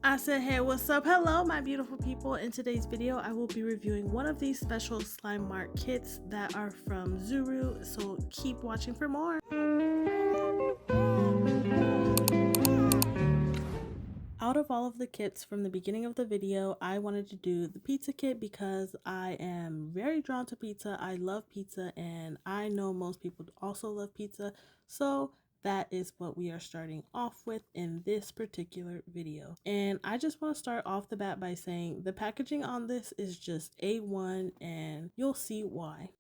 I said, hey, what's up? Hello, my beautiful people. In today's video, I will be reviewing one of these special slime Mart kits that are from Zuru, so keep watching for more. Out of all of the kits from the beginning of the video, I wanted to do the pizza kit because I am very drawn to pizza. I love pizza, and I know most people also love pizza, so that is what we are starting off with in this particular video. And I just want to start off the bat by saying the packaging on this is just A1, and you'll see why.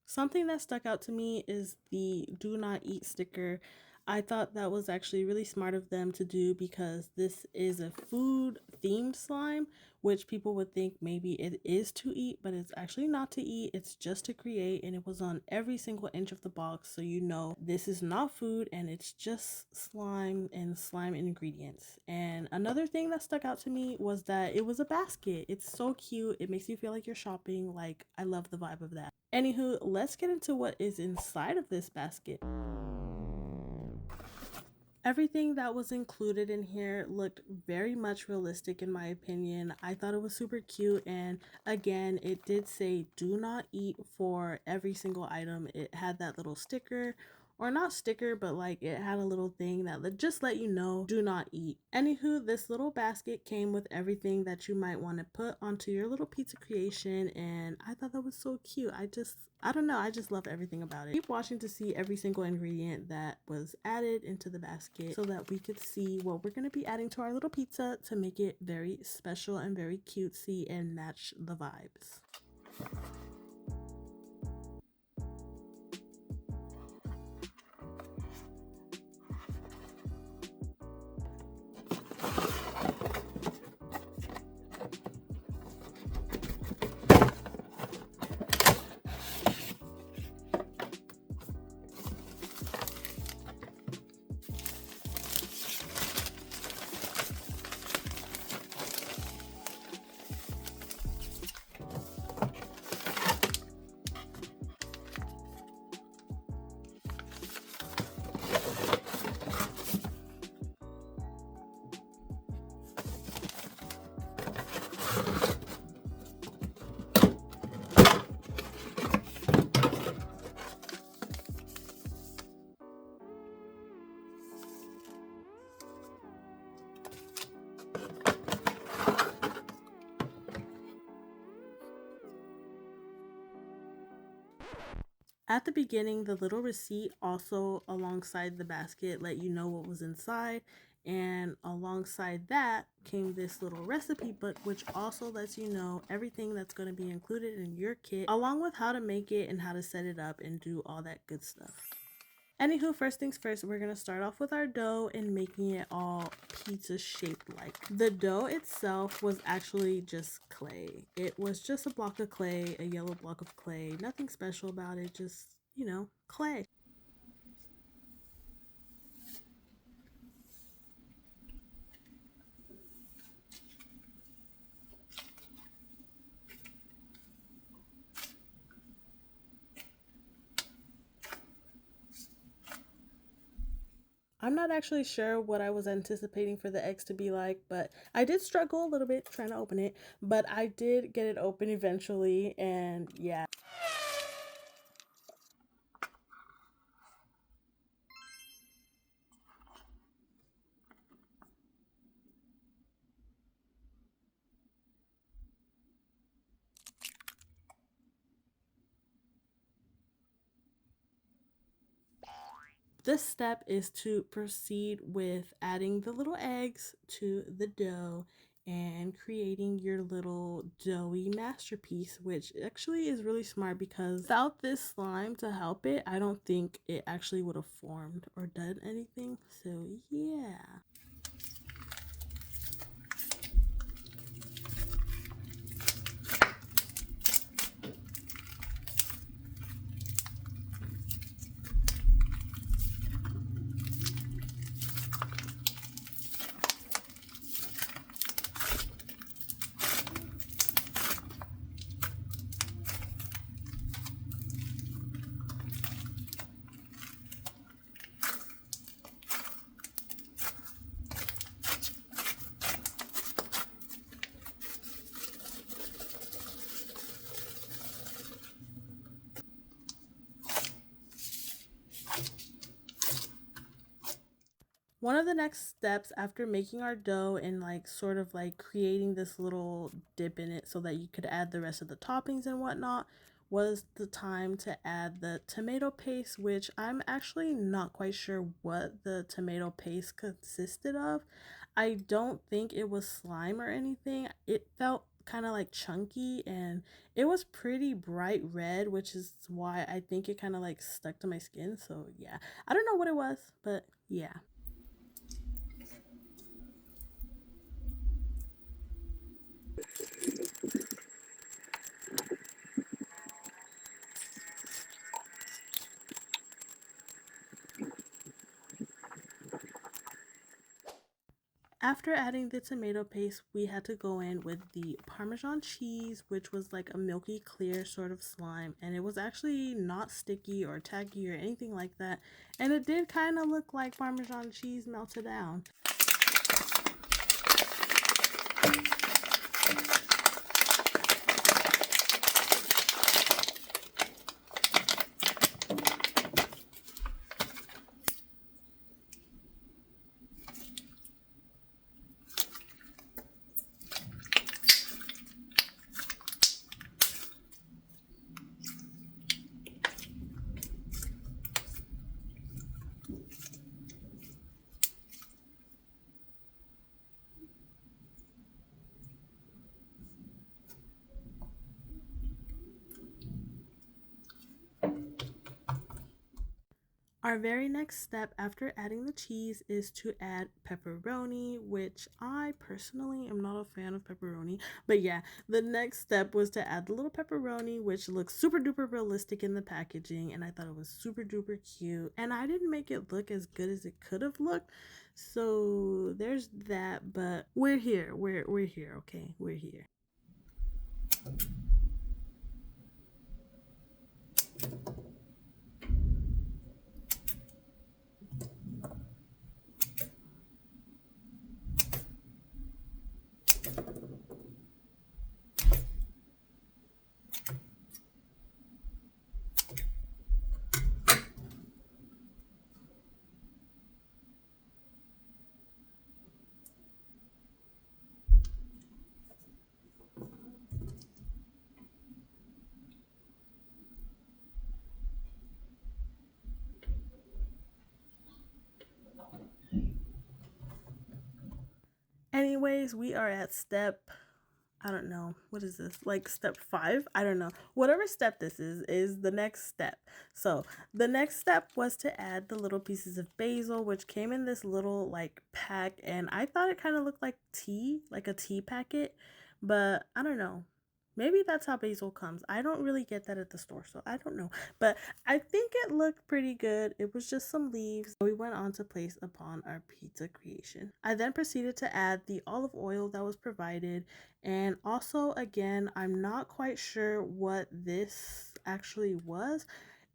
Something that stuck out to me is the do not eat sticker. I thought that was actually really smart of them to do because this is a food themed slime, which people would think maybe it is to eat, but it's actually not to eat. It's just to create, and it was on every single inch of the box, so you know this is not food and it's just slime and slime ingredients. And another thing that stuck out to me was that it was a basket. It's so cute. It makes you feel like you're shopping. Like, I love the vibe of that. Anywho, let's get into what is inside of this basket. Everything that was included in here looked very much realistic in my opinion. I thought it was super cute, and again, it did say do not eat for every single item. It had that little sticker, or not sticker, but like it had a little thing that just let you know do not eat. Anywho, this little basket came with everything that you might want to put onto your little pizza creation, and I thought that was so cute. I don't know, I just love everything about it. Keep watching to see every single ingredient that was added into the basket so that we could see what we're going to be adding to our little pizza to make it very special and very cutesy and match the vibes. At the beginning, the little receipt also alongside the basket let you know what was inside, and alongside that came this little recipe book, which also lets you know everything that's going to be included in your kit, along with how to make it and how to set it up and do all that good stuff. Anywho, first things first, we're going to start off with our dough and making it all pizza shaped like. The dough itself was actually just clay. It was just a block of clay, a yellow block of clay. Nothing special about it, just, you know, clay. I'm not actually sure what I was anticipating for the eggs to be like, but I did struggle a little bit trying to open it, but I did get it open eventually, and yeah. This step is to proceed with adding the little eggs to the dough and creating your little doughy masterpiece, which actually is really smart because without this slime to help it, I don't think it actually would have formed or done anything. So yeah. One of the next steps after making our dough and like sort of like creating this little dip in it so that you could add the rest of the toppings and whatnot was the time to add the tomato paste, which I'm actually not quite sure what the tomato paste consisted of. I don't think it was slime or anything. It felt kind of like chunky and it was pretty bright red, which is why I think it kind of like stuck to my skin. So yeah, I don't know what it was, but yeah. After adding the tomato paste, we had to go in with the Parmesan cheese, which was like a milky clear sort of slime, and it was actually not sticky or tacky or anything like that, and it did kind of look like Parmesan cheese melted down. Our very next step after adding the cheese is to add pepperoni, which I personally am not a fan of pepperoni. But yeah, the next step was to add the little pepperoni, which looks super duper realistic in the packaging, and I thought it was super duper cute. And I didn't make it look as good as it could have looked. So there's that, but we're here. We're here, okay? We're here. Anyways, we are at step, I don't know, what is this? Like step 5? I don't know. Whatever step this is the next step. So the next step was to add the little pieces of basil, which came in this little like pack, and I thought it kind of looked like tea, like a tea packet, but I don't know. Maybe that's how basil comes. I don't really get that at the store, so I don't know. But I think it looked pretty good. It was just some leaves. We went on to place upon our pizza creation. I then proceeded to add the olive oil that was provided. And also, again, I'm not quite sure what this actually was.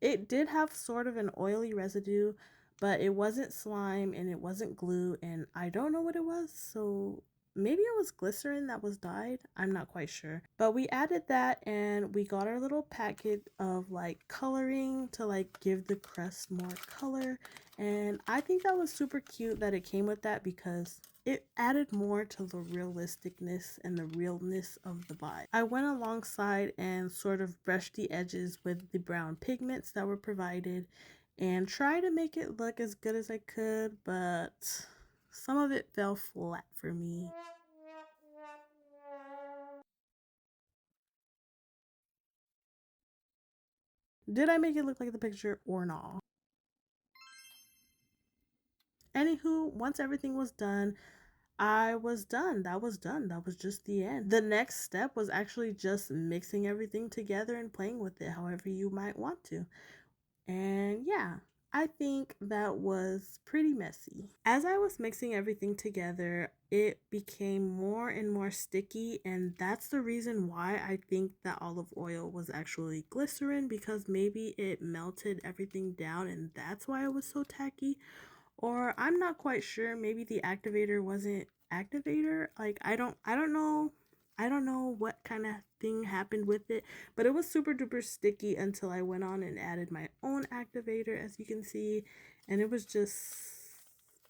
It did have sort of an oily residue, but it wasn't slime and it wasn't glue, and I don't know what it was, so maybe it was glycerin that was dyed. I'm not quite sure. But we added that and we got our little packet of like coloring to like give the crust more color. And I think that was super cute that it came with that because it added more to the realisticness and the realness of the vibe. I went alongside and sort of brushed the edges with the brown pigments that were provided and tried to make it look as good as I could, but some of it fell flat for me. Did I make it look like the picture or not? Anywho, once everything was done, I was done. That was done. That was just the end. The next step was actually just mixing everything together and playing with it however you might want to. And yeah, I think that was pretty messy. As I was mixing everything together, it became more and more sticky, and that's the reason why I think that olive oil was actually glycerin, because maybe it melted everything down and that's why it was so tacky. Or I'm not quite sure, maybe the activator wasn't activator. Like I don't know. I don't know what kind of thing happened with it, but it was super duper sticky until I went on and added my own activator, as you can see, and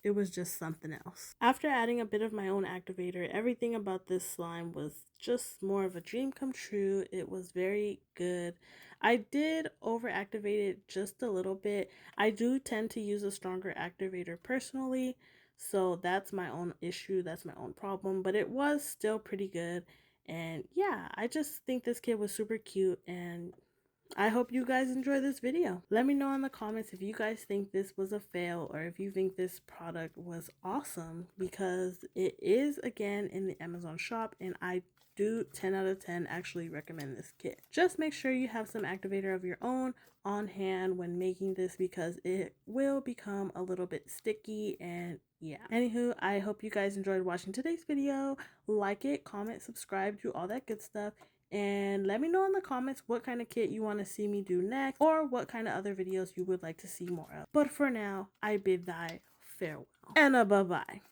it was just something else. After adding a bit of my own activator, everything about this slime was just more of a dream come true. It was very good. I did over activate it just a little bit. I do tend to use a stronger activator personally, so that's my own issue, that's my own problem, but it was still pretty good. And yeah, I just think this kit was super cute, and I hope you guys enjoy this video. Let me know in the comments if you guys think this was a fail or if you think this product was awesome, because it is again in the Amazon shop, and I do 10 out of 10 actually recommend this kit. Just make sure you have some activator of your own on hand when making this, because it will become a little bit sticky. And yeah, anywho, I hope you guys enjoyed watching today's video. Like it, comment, subscribe, do all that good stuff, and let me know in the comments what kind of kit you want to see me do next, or what kind of other videos you would like to see more of. But for now, I bid thy farewell and a bye-bye.